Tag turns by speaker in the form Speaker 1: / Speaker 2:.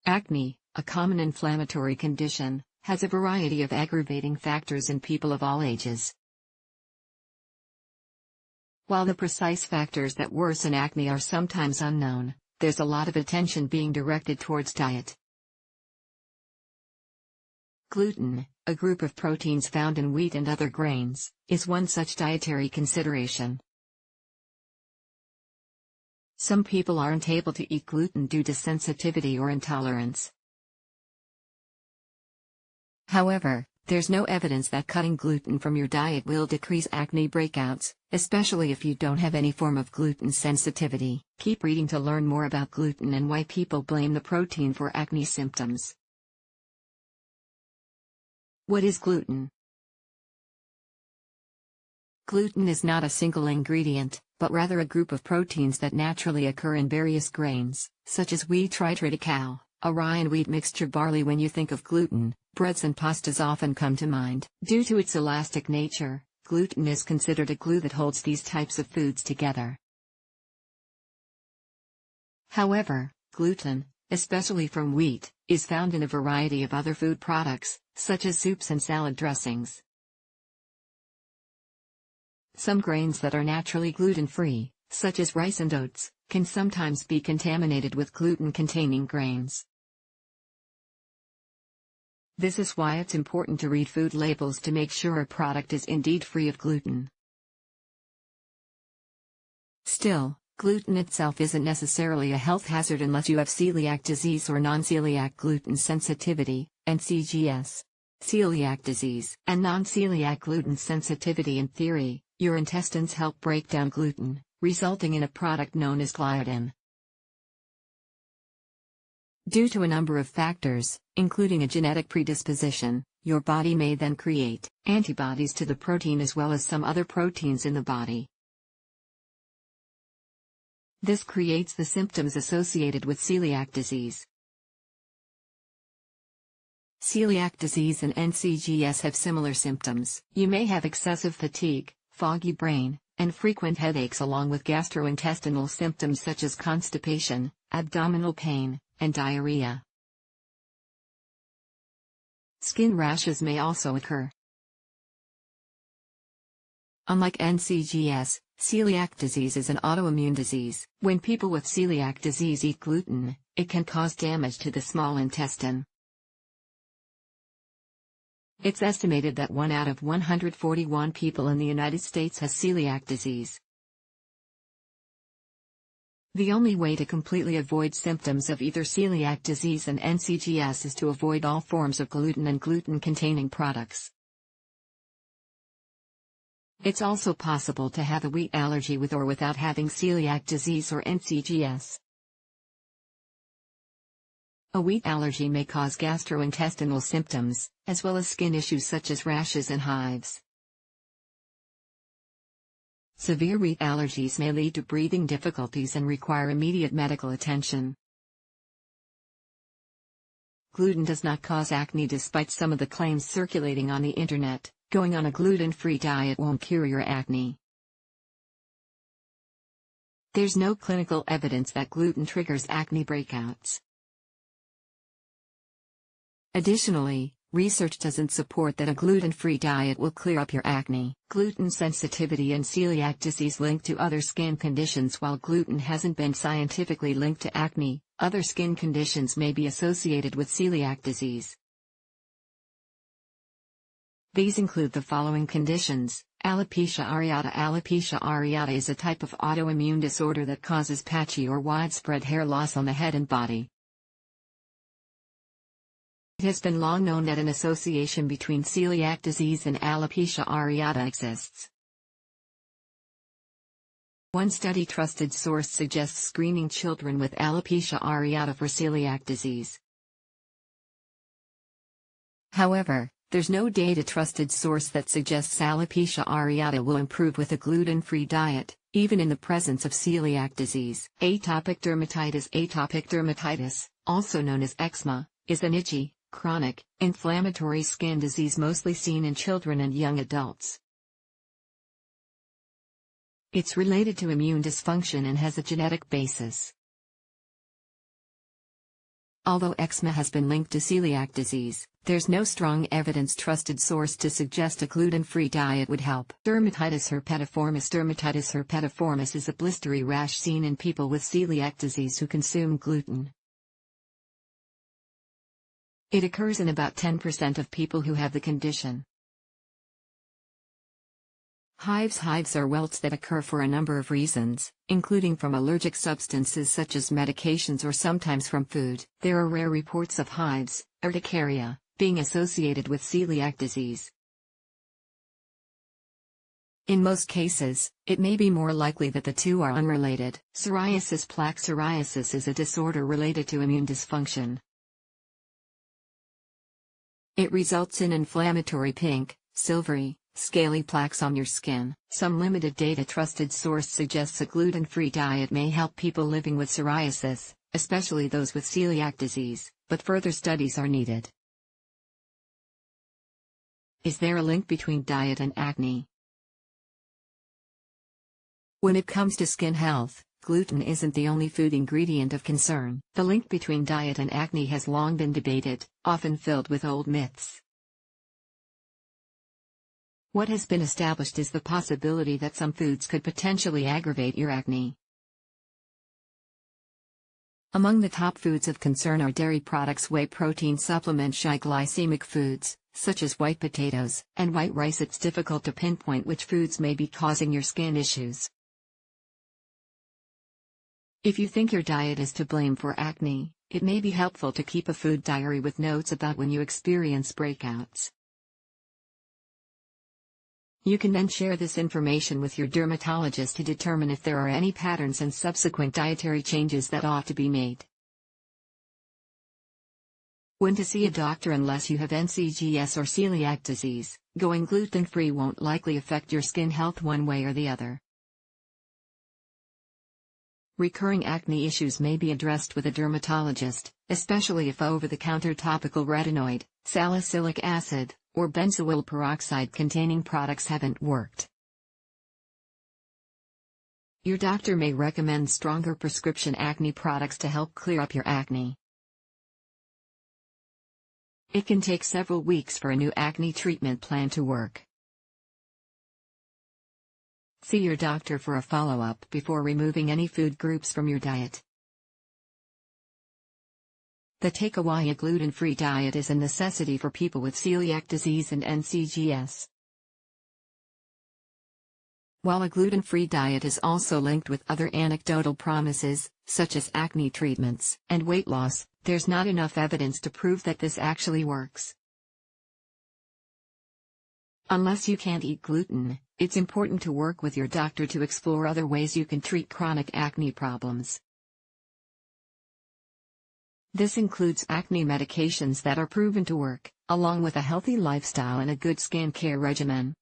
Speaker 1: Acne, a common inflammatory condition, has a variety of aggravating factors in people of all ages. While the precise factors that worsen acne are sometimes unknown, there's a lot of attention being directed towards diet. Gluten, a group of proteins found in wheat and other grains, is one such dietary consideration. Some people aren't able to eat gluten due to sensitivity or intolerance. However, there's no evidence that cutting gluten from your diet will decrease acne breakouts, especially if you don't have any form of gluten sensitivity. Keep reading to learn more about gluten and why people blame the protein for acne symptoms. What is gluten? Gluten is not a single ingredient, but rather a group of proteins that naturally occur in various grains, such as wheat, triticale, a rye and wheat mixture barley. When you think of gluten, breads and pastas often come to mind. Due to its elastic nature, gluten is considered a glue that holds these types of foods together. However, gluten, especially from wheat, is found in a variety of other food products, such as soups and salad dressings. Some grains that are naturally gluten-free, such as rice and oats, can sometimes be contaminated with gluten-containing grains. This is why it's important to read food labels to make sure a product is indeed free of gluten. Still, gluten itself isn't necessarily a health hazard unless you have celiac disease or non-celiac gluten sensitivity, NCGS. Celiac disease and non-celiac gluten sensitivity. In theory, your intestines help break down gluten, resulting in a product known as gluten. Due to a number of factors, including a genetic predisposition, your body may then create antibodies to the protein as well as some other proteins in the body. This creates the symptoms associated with celiac disease. Celiac disease and NCGS have similar symptoms. You may have excessive fatigue, foggy brain, and frequent headaches along with gastrointestinal symptoms such as constipation, abdominal pain, and diarrhea. Skin rashes may also occur. Unlike NCGS, celiac disease is an autoimmune disease. When people with celiac disease eat gluten, it can cause damage to the small intestine. It's estimated that 1 out of 141 people in the United States has celiac disease. The only way to completely avoid symptoms of either celiac disease and NCGS is to avoid all forms of gluten and gluten-containing products. It's also possible to have a wheat allergy with or without having celiac disease or NCGS. A wheat allergy may cause gastrointestinal symptoms, as well as skin issues such as rashes and hives. Severe wheat allergies may lead to breathing difficulties and require immediate medical attention. Gluten does not cause acne despite some of the claims circulating on the internet. Going on a gluten-free diet won't cure your acne. There's no clinical evidence that gluten triggers acne breakouts. Additionally, research doesn't support that a gluten-free diet will clear up your acne. Gluten sensitivity and celiac disease linked to other skin conditions. While gluten hasn't been scientifically linked to acne, other skin conditions may be associated with celiac disease. These include the following conditions: alopecia areata. Alopecia areata is a type of autoimmune disorder that causes patchy or widespread hair loss on the head and body. It has been long known that an association between celiac disease and alopecia areata exists. One study trusted source suggests screening children with alopecia areata for celiac disease. However, there's no data trusted source that suggests alopecia areata will improve with a gluten-free diet, even in the presence of celiac disease. Atopic dermatitis. Atopic dermatitis, also known as eczema, is an itchy, chronic, inflammatory skin disease mostly seen in children and young adults. It's related to immune dysfunction and has a genetic basis. Although eczema has been linked to celiac disease, there's no strong evidence-trusted source to suggest a gluten-free diet would help. Dermatitis herpetiformis. Dermatitis herpetiformis is a blistery rash seen in people with celiac disease who consume gluten. It occurs in about 10% of people who have the condition. Hives are welts that occur for a number of reasons, including from allergic substances such as medications or sometimes from food. There are rare reports of hives, urticaria, being associated with celiac disease. In most cases, it may be more likely that the two are unrelated. Psoriasis. Plaque psoriasis is a disorder related to immune dysfunction. It results in inflammatory pink, silvery, scaly plaques on your skin. Some limited data trusted source suggests a gluten-free diet may help people living with psoriasis, especially those with celiac disease, but further studies are needed. Is there a link between diet and acne? When it comes to skin health, gluten isn't the only food ingredient of concern. The link between diet and acne has long been debated, often filled with old myths. What has been established is the possibility that some foods could potentially aggravate your acne. Among the top foods of concern are dairy products, whey protein supplements, high glycemic foods, such as white potatoes and white rice. It's difficult to pinpoint which foods may be causing your skin issues. If you think your diet is to blame for acne, it may be helpful to keep a food diary with notes about when you experience breakouts. You can then share this information with your dermatologist to determine if there are any patterns and subsequent dietary changes that ought to be made. When to see a doctor. Unless you have NCGS or celiac disease, going gluten-free won't likely affect your skin health one way or the other. Recurring acne issues may be addressed with a dermatologist, especially if over-the-counter topical retinoid, salicylic acid, or benzoyl peroxide containing products haven't worked. Your doctor may recommend stronger prescription acne products to help clear up your acne. It can take several weeks for a new acne treatment plan to work. See your doctor for a follow-up before removing any food groups from your diet. The takeaway: a gluten-free diet is a necessity for people with celiac disease and NCGS. While a gluten-free diet is also linked with other anecdotal promises, such as acne treatments and weight loss, there's not enough evidence to prove that this actually works. Unless you can't eat gluten, it's important to work with your doctor to explore other ways you can treat chronic acne problems. This includes acne medications that are proven to work, along with a healthy lifestyle and a good skincare regimen.